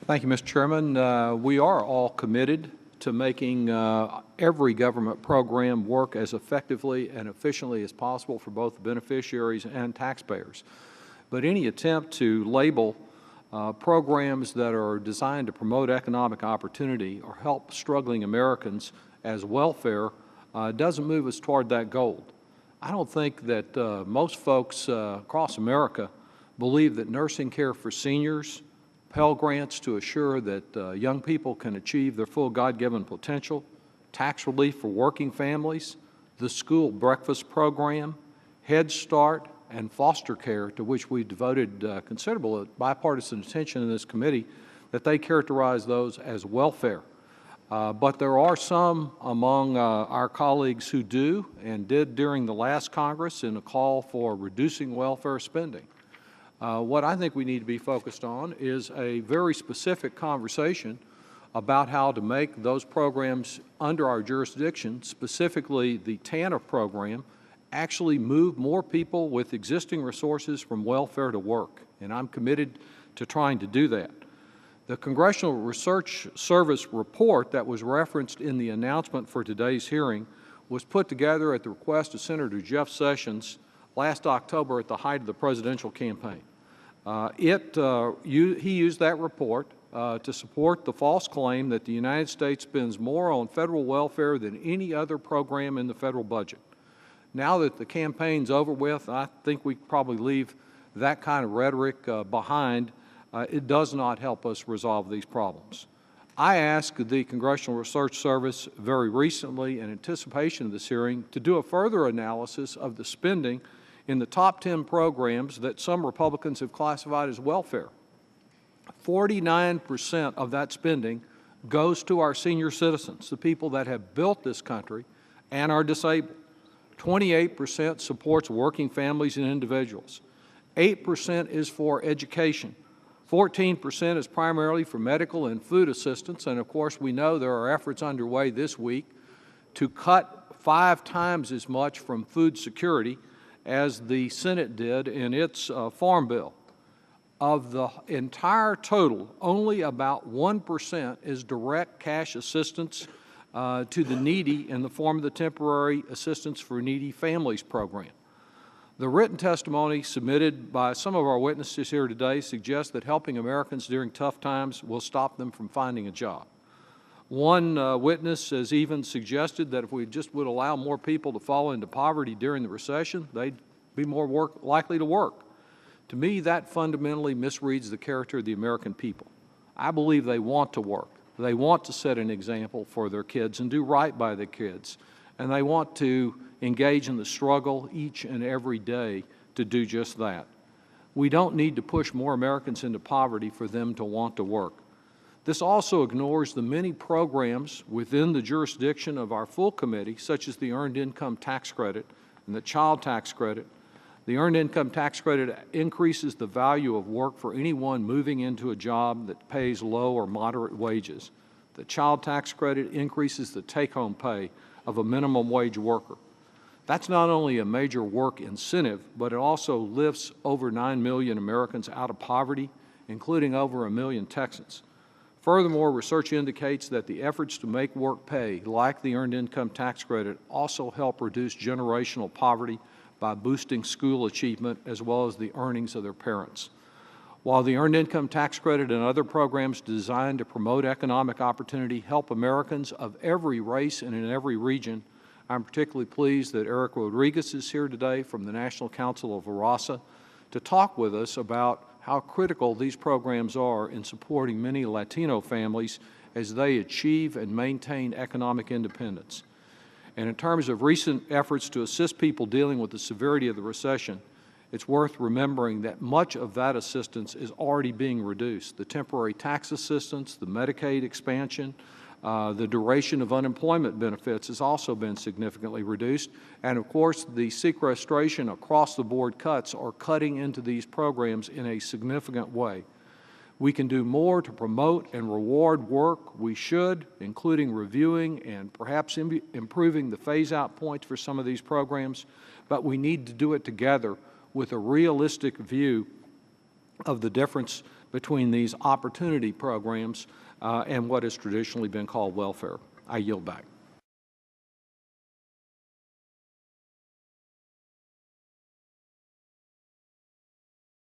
Thank you, Mr. Chairman. We are all committed to making every government program work as effectively and efficiently as possible for both the beneficiaries and taxpayers. But any attempt to label programs that are designed to promote economic opportunity or help struggling Americans as welfare doesn't move us toward that goal. I don't think that most folks across America believe that nursing care for seniors, Pell Grants to assure that young people can achieve their full God-given potential, tax relief for working families, the school breakfast program, Head Start, and foster care, to which we devoted considerable bipartisan attention in this committee, that they characterize those as welfare. But there are some among our colleagues who do and did during the last Congress in a call for reducing welfare spending. What I think we need to be focused on is a very specific conversation about how to make those programs under our jurisdiction, specifically the TANF program, actually move more people with existing resources from welfare to work. And I'm committed to trying to do that. The Congressional Research Service report that was referenced in the announcement for today's hearing was put together at the request of Senator Jeff Sessions last October at the height of the presidential campaign. He used that report to support the false claim that the United States spends more on federal welfare than any other program in the federal budget. Now that the campaign's over with, I think we probably leave that kind of rhetoric behind. It does not help us resolve these problems. I asked the Congressional Research Service very recently, in anticipation of this hearing, to do a further analysis of the spending in the top 10 programs that some Republicans have classified as welfare. 49% of that spending goes to our senior citizens, the people that have built this country and are disabled. 28% supports working families and individuals. 8% is for education. 14% is primarily for medical and food assistance, and of course we know there are efforts underway this week to cut 5 times as much from food security as the Senate did in its farm bill. Of the entire total, only about 1% is direct cash assistance to the needy in the form of the Temporary Assistance for Needy Families program. The written testimony submitted by some of our witnesses here today suggests that helping Americans during tough times will stop them from finding a job. One witness has even suggested that if we just would allow more people to fall into poverty during the recession, they'd be more likely to work. To me, that fundamentally misreads the character of the American people. I believe they want to work. They want to set an example for their kids and do right by their kids. And they want to engage in the struggle each and every day to do just that. We don't need to push more Americans into poverty for them to want to work. This also ignores the many programs within the jurisdiction of our full committee, such as the Earned Income Tax Credit and the Child Tax Credit. The Earned Income Tax Credit increases the value of work for anyone moving into a job that pays low or moderate wages. The Child Tax Credit increases the take-home pay of a minimum wage worker. That's not only a major work incentive, but it also lifts over 9 million Americans out of poverty, including over 1 million Texans. Furthermore, research indicates that the efforts to make work pay, like the Earned Income Tax Credit, also help reduce generational poverty by boosting school achievement as well as the earnings of their parents. While the Earned Income Tax Credit and other programs designed to promote economic opportunity help Americans of every race and in every region, I'm particularly pleased that Eric Rodriguez is here today from the National Council of ARASA to talk with us about how critical these programs are in supporting many Latino families as they achieve and maintain economic independence. And in terms of recent efforts to assist people dealing with the severity of the recession, it's worth remembering that much of that assistance is already being reduced. The temporary tax assistance, the Medicaid expansion, the duration of unemployment benefits has also been significantly reduced. And of course, the sequestration across-the-board cuts are cutting into these programs in a significant way. We can do more to promote and reward work. We should, including reviewing and perhaps improving the phase-out points for some of these programs, but we need to do it together with a realistic view of the difference between these opportunity programs and what has traditionally been called welfare. I yield back.